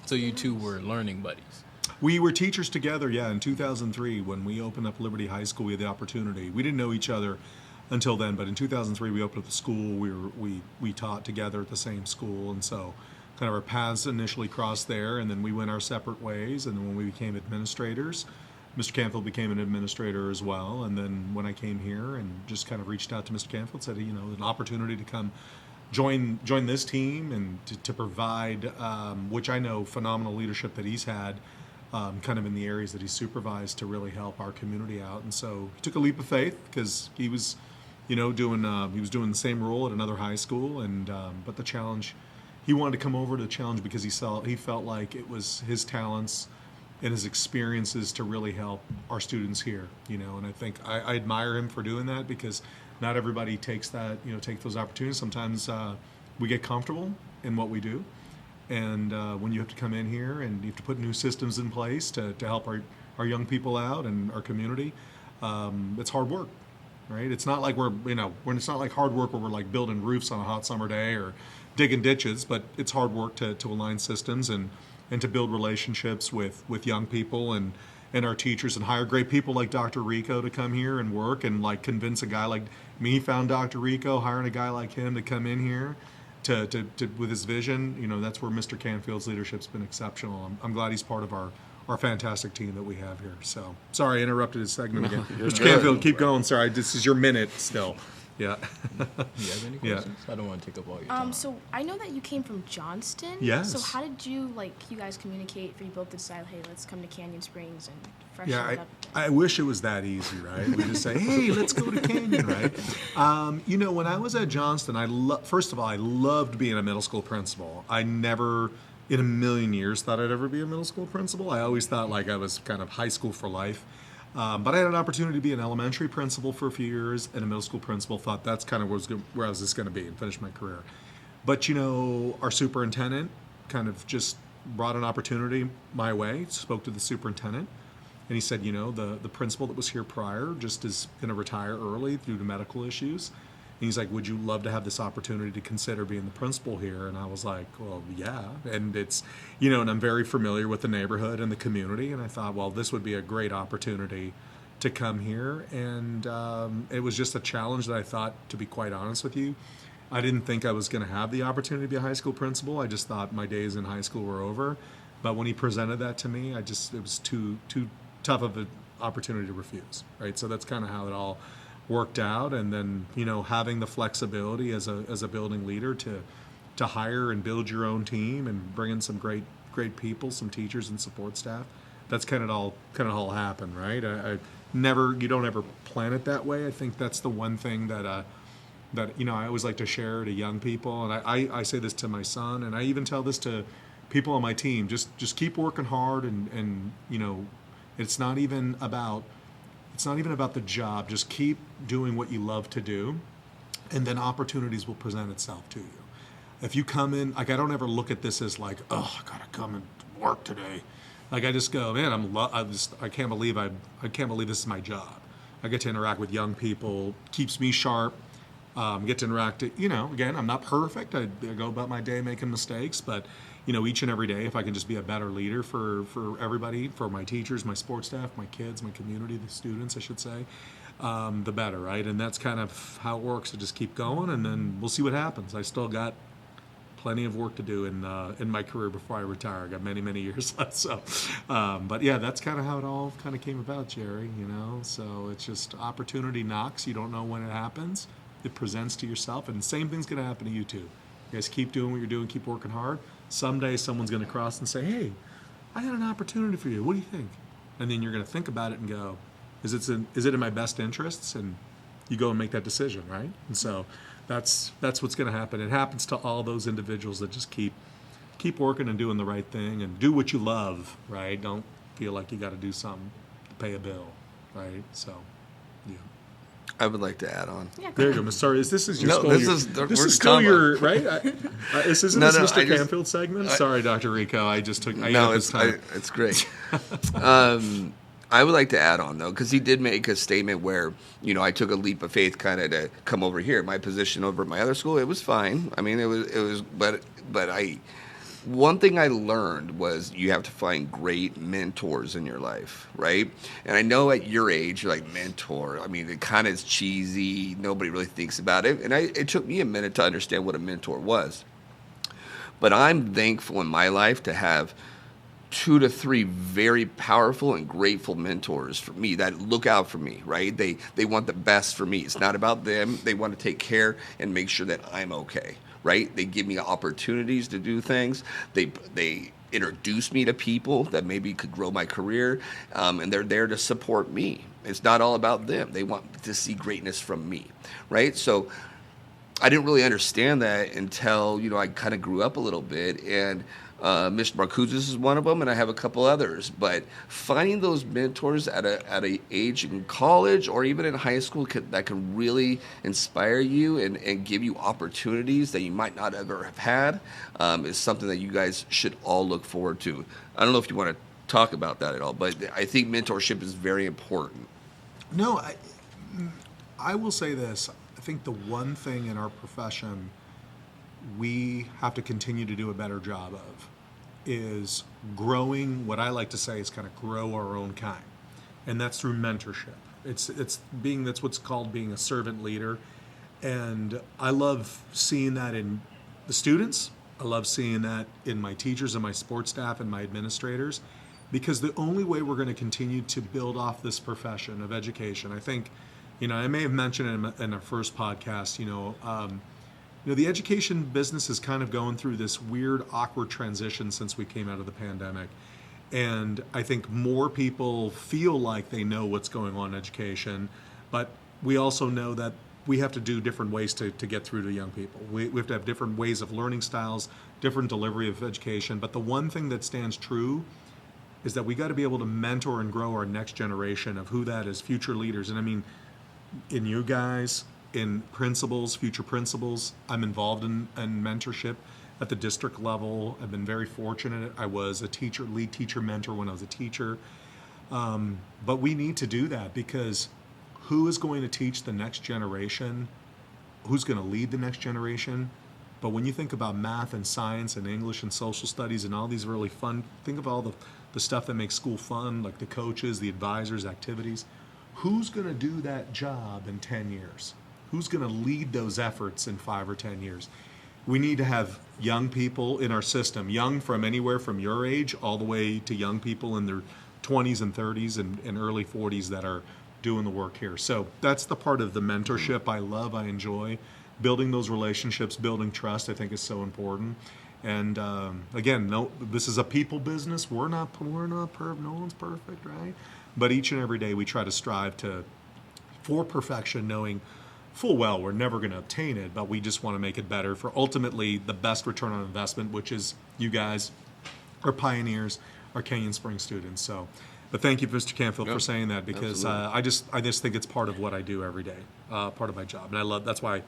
So you two were learning buddies. We were teachers together, yeah, in 2003 when we opened up Liberty High School. We had the opportunity. We didn't know each other until then, but in 2003 we opened up the school. We taught together at the same school, and so kind of our paths initially crossed there, and then we went our separate ways. And then when we became administrators, Mr. Canfield became an administrator as well. And then when I came here and just kind of reached out to Mr. Canfield, said, an opportunity to come join this team and to provide, which I know phenomenal leadership that he's had, kind of in the areas that he's supervised to really help our community out. And so he took a leap of faith because he was, doing the same role at another high school, and but the challenge, he wanted to come over to the challenge because he felt like it was his talents and his experiences to really help our students here, and I think I admire him for doing that because not everybody takes that, take those opportunities. Sometimes we get comfortable in what we do, and when you have to come in here and you have to put new systems in place to help our young people out and our community, it's hard work, right? It's not like it's not like hard work where we're like building roofs on a hot summer day or digging ditches, but it's hard work to align systems and to build relationships with young people and our teachers and hire great people like Dr. Ricco to come here and work and like convince a guy like me, found Dr. Ricco, hiring a guy like him to come in here to with his vision. That's where Mr. Canfield's leadership's been exceptional. I'm glad he's part of our fantastic team that we have here. So sorry I interrupted his segment again. Mr. Canfield, keep going. Sorry, this is your minute still. Yeah. You have any questions? I don't want to take up all your time. So I know that you came from Johnston. Yes. So how did you guys communicate if you both decided, hey, let's come to Canyon Springs and freshen it up? I wish it was that easy, right? We just say, hey, let's go to Canyon, right? When I was at Johnston, first of all, I loved being a middle school principal. I never in a million years thought I'd ever be a middle school principal. I always thought like I was kind of high school for life. But I had an opportunity to be an elementary principal for a few years and a middle school principal. Thought that's kind of where I was just going to be and finish my career. But our superintendent kind of just brought an opportunity my way. Spoke to the superintendent, and he said, the principal that was here prior just is going to retire early due to medical issues. And he's like, would you love to have this opportunity to consider being the principal here? And I was like, well, yeah. And it's, and I'm very familiar with the neighborhood and the community. And I thought, well, this would be a great opportunity to come here. And it was just a challenge that I thought, to be quite honest with you, I didn't think I was going to have the opportunity to be a high school principal. I just thought my days in high school were over. But when he presented that to me, it was too tough of an opportunity to refuse, right? So that's kind of how it all worked out. And then having the flexibility as a building leader to hire and build your own team and bring in some great people, some teachers and support staff. That's kind of all happened, right? You don't ever plan it that way. I think that's the one thing that I always like to share to young people, and I say this to my son, and I even tell this to people on my team. Just keep working hard, and it's not even about the job. Just keep doing what you love to do, and then opportunities will present itself to you. If you come in, I don't ever look at this as like, oh, I gotta come and work today. I just go, man, I can't believe this is my job. I get to interact with young people, keeps me sharp. Get to interact. Again, I'm not perfect. I go about my day making mistakes, but each and every day, if I can just be a better leader for everybody, for my teachers, my sports staff, my kids, my community, the students, I should say, the better, right? And that's kind of how it works. To just keep going, and then we'll see what happens. I still got plenty of work to do in my career before I retire. I got many years left. So, but yeah, that's kind of how it all kind of came about, Jerry. So it's just opportunity knocks. You don't know when it happens. It presents to yourself, and the same thing's going to happen to you too. You guys keep doing what you're doing, keep working hard. Someday someone's going to cross and say, hey, I got an opportunity for you. What do you think? And then you're going to think about it and go, is it in my best interests? And you go and make that decision, right? And so that's what's going to happen. It happens to all those individuals that just keep working and doing the right thing and do what you love, right? Don't feel like you got to do something to pay a bill, right? So, yeah. I would like to add on. Yeah, there you go. Sorry, this is your this is still your right. This isn't no, this no, Mr. Canfield segment. Sorry, Dr. Ricco. It's great. I would like to add on though, because he did make a statement where I took a leap of faith kind of to come over here. My position over at my other school, it was fine. I mean, it was, but one thing I learned was you have to find great mentors in your life, right? And I know at your age, you're like, mentor. I mean, it kind of is cheesy. Nobody really thinks about it. And it took me a minute to understand what a mentor was. But I'm thankful in my life to have 2 to 3 very powerful and grateful mentors for me that look out for me, right? They want the best for me. It's not about them. They want to take care and make sure that I'm okay, right? They give me opportunities to do things. They introduce me to people that maybe could grow my career, and they're there to support me. It's not all about them. They want to see greatness from me, right? So I didn't really understand that until, I kind of grew up a little bit, and Mr. Markouzis is one of them, and I have a couple others. But finding those mentors at a age in college or even in high school that can really inspire you and give you opportunities that you might not ever have had is something that you guys should all look forward to. I don't know if you want to talk about that at all, but I think mentorship is very important. No, I will say this. I think the one thing in our profession we have to continue to do a better job of is growing, what I like to say is kind of grow our own kind. And that's through mentorship. That's what's called being a servant leader. And I love seeing that in the students. I love seeing that in my teachers and my sports staff and my administrators, because the only way we're going to continue to build off this profession of education, I think, I may have mentioned it in our first podcast, the education business is kind of going through this weird, awkward transition since we came out of the pandemic. And I think more people feel like they know what's going on in education, but we also know that we have to do different ways to get through to young people. We have to have different ways of learning styles, different delivery of education. But the one thing that stands true is that we got to be able to mentor and grow our next generation of who that is, future leaders. And I mean, in you guys, in principals, future principals. I'm involved in mentorship at the district level. I've been very fortunate. I was a lead teacher mentor when I was a teacher. But we need to do that, because who is going to teach the next generation? Who's going to lead the next generation? But when you think about math and science and English and social studies and all these really fun, think of all the stuff that makes school fun, like the coaches, the advisors, activities. Who's going to do that job in 10 years? Who's going to lead those efforts in 5 or 10 years? We need to have young people in our system, young from anywhere from your age all the way to young people in their 20s and 30s and early 40s that are doing the work here. So that's the part of the mentorship I love, I enjoy. Building those relationships, building trust, I think is so important. And again, this is a people business. We're not perfect. No one's perfect, right? But each and every day we try to strive for perfection, knowing full well we're never going to obtain it, but we just want to make it better for ultimately the best return on investment, which is you guys, our pioneers, our Canyon Springs students. So, but thank you, Mr. Canfield, for saying that, because I just think it's part of what I do every day, part of my job, and I love. That's why,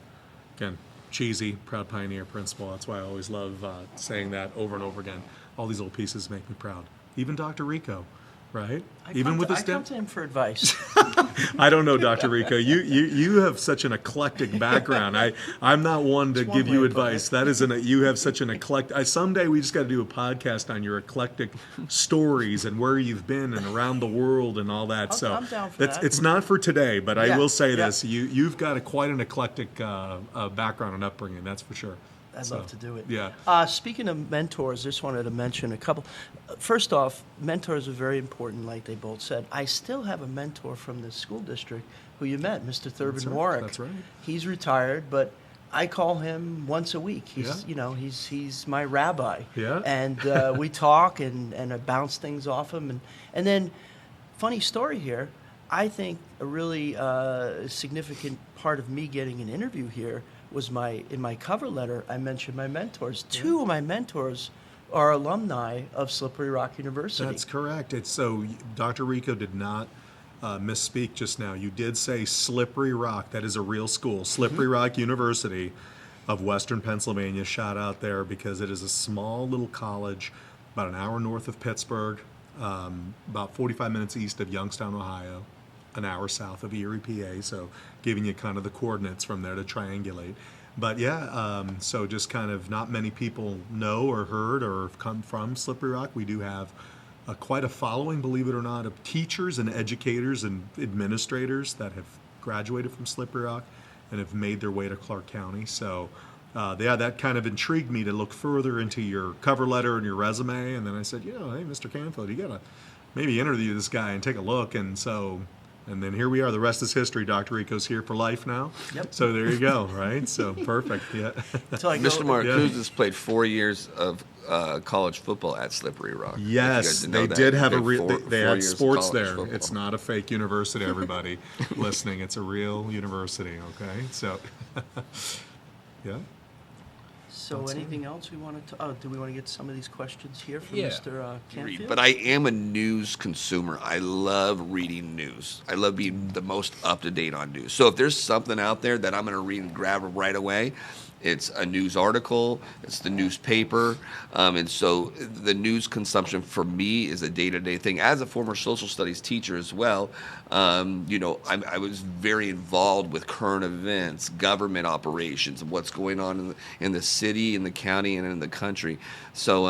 again, cheesy, proud pioneer principal. That's why I always love saying that over and over again. All these little pieces make me proud. Even Dr. Ricco. Right? I come to him for advice. I don't know, Dr. Ricco. You have such an eclectic background. I'm not one to give you advice. You have such an eclectic. Someday we just got to do a podcast on your eclectic stories and where you've been and around the world and all that. I'm down for that. It's not for today, but I will say this: you've got quite an eclectic background and upbringing. That's for sure. I'd love to do it. Yeah. Speaking of mentors, just wanted to mention a couple. First off, mentors are very important, like they both said. I still have a mentor from the school district who you met, Mr. Thurban Warwick. That's right. He's retired, but I call him once a week. He's my rabbi. Yeah. And we talk and I bounce things off him. And then, funny story here, I think a really significant part of me getting an interview here was in my cover letter, I mentioned my mentors. Yeah. 2 of my mentors are alumni of Slippery Rock University. That's correct. So Dr. Ricco did not misspeak just now. You did say Slippery Rock. That is a real school. Slippery Rock University of Western Pennsylvania. Shout out there, because it is a small little college about an hour north of Pittsburgh, about 45 minutes east of Youngstown, Ohio, an hour south of Erie, PA, so giving you kind of the coordinates from there to triangulate. But yeah, so just kind of not many people know or heard or have come from Slippery Rock. We do have quite a following, believe it or not, of teachers and educators and administrators that have graduated from Slippery Rock and have made their way to Clark County. So yeah, that kind of intrigued me to look further into your cover letter and your resume. And then I said, hey, Mr. Canfield, you got to maybe interview this guy and take a look. And then here we are. The rest is history. Dr. Ricco's here for life now. Yep. So there you go, right? So perfect, yeah. So I go- Mr. Markouzis played 4 years of college football at Slippery Rock. If you Yes, guys didn't know they that. did have Four they had years of sports college there. football. It's not a fake university, everybody listening. It's a real university, okay? So, yeah. So anything else we wanted to? Do we want to get some of these questions here from Yeah. Mr. Canfield? But I am a news consumer. I love reading news. I love being the most up to date on news. So if there's something out there that I'm going to read and grab right away, it's a news article, it's the newspaper. And so the news consumption for me is a day-to-day thing. As a former social studies teacher as well, I was very involved with current events, government operations, and what's going on in the city, in the county, and in the country. So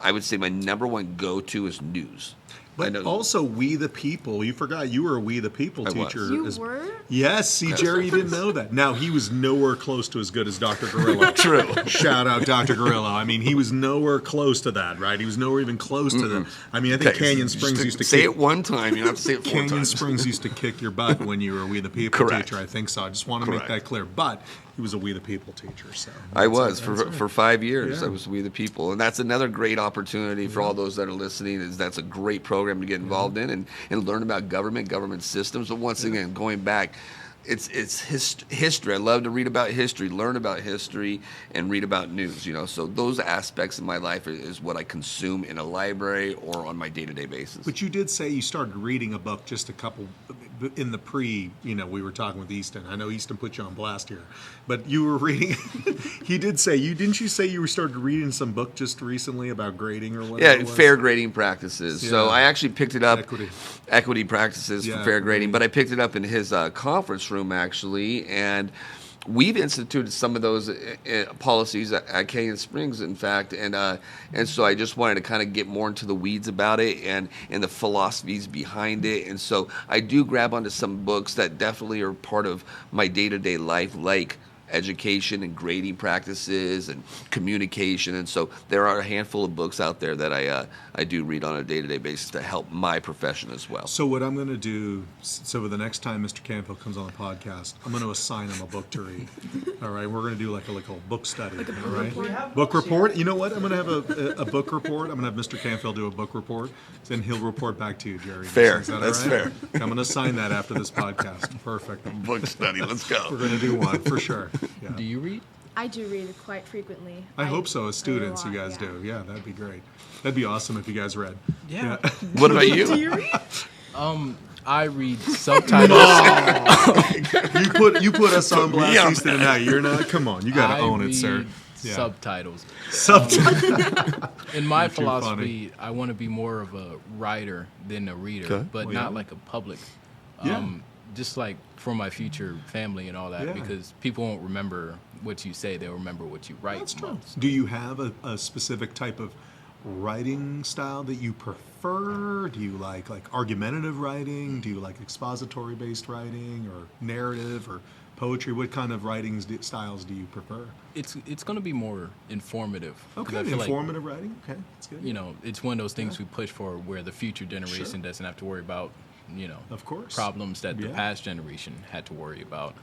I would say my number one go-to is news. But also, We the People. You forgot you were a We the People I was. teacher. You were? Yes, see, Jerry, you didn't know that. Now, he was nowhere close to as good as Dr. Gorillo. True. Shout out Dr. Gorillo. I mean, he was nowhere close to that, right? He was nowhere even close to that. I mean, I think Okay, Canyon just Springs used to say kick, it one time. You don't have to say it four Canyon times. Springs used to kick your butt when you were a We the People Correct. teacher. I think so. I just want to make Correct. that clear. But he was a We the People teacher. So I that's was it. for That's right. for 5 years. Yeah. I was We the People, and that's another great opportunity for all those that are listening. Is that's a great program to get involved in and learn about government systems. But once again, going back, it's history. I love to read about history, learn about history, and read about news. So those aspects of my life is what I consume in a library or on my day-to-day basis. But you did say you started reading a book just a couple in the we were talking with Easton. I know Easton put you on blast here, but you were reading. He did say didn't you say you started reading some book just recently about grading or whatever? Yeah, it was? fair grading practices. So Yeah. I actually picked it up. Equity. Practices Yeah, for fair grading, equity. but I picked it up in his conference room actually, and we've instituted some of those policies at Canyon Springs, in fact, and so I just wanted to kind of get more into the weeds about it and the philosophies behind it, and so I do grab onto some books that definitely are part of my day-to-day life, like education and grading practices and communication, and so there are a handful of books out there that I do read on a day-to-day basis to help my profession as well. So what I'm going to do, so the next time Mr. Canfield comes on the podcast, I'm going to assign him a book to read. All right, we're going to do like a book study. Like a book all right? report? Book report. You know what? I'm going to have a book report. I'm going to have Mr. Canfield do a book report, then he'll report back to you, Jerry. Fair. Is that all That's right? fair. I'm going to assign that after this podcast. Perfect. Book study, let's go. We're going to do one for sure. Yeah. Do you read? I do read quite frequently. I hope so. As read a students, you lot, guys yeah. do. Yeah, that'd be great. That'd be awesome if you guys read. Yeah. What about you? Do you read? I read subtitles. You put us on blast, on Easton, and now you're not. Come on, you got to own it, sir. read Subtitles. In my You're too philosophy, I want to be more of a writer than a reader, Okay. but Well, not yeah. like a public. Yeah. Just like for my future family and all that, Yeah. because people won't remember what you say; they'll remember what you write. That's true. most. Do you have a specific type of writing style that you prefer? Do you like argumentative writing? Do you like expository based writing or narrative or poetry? What kind of writing styles do you prefer? It's going to be more informative. 'cause Okay, I feel like, informative writing. Okay, that's good. it's one of those things we push for where the future generation doesn't have to worry about, Of course. problems that the Yeah. past generation had to worry about.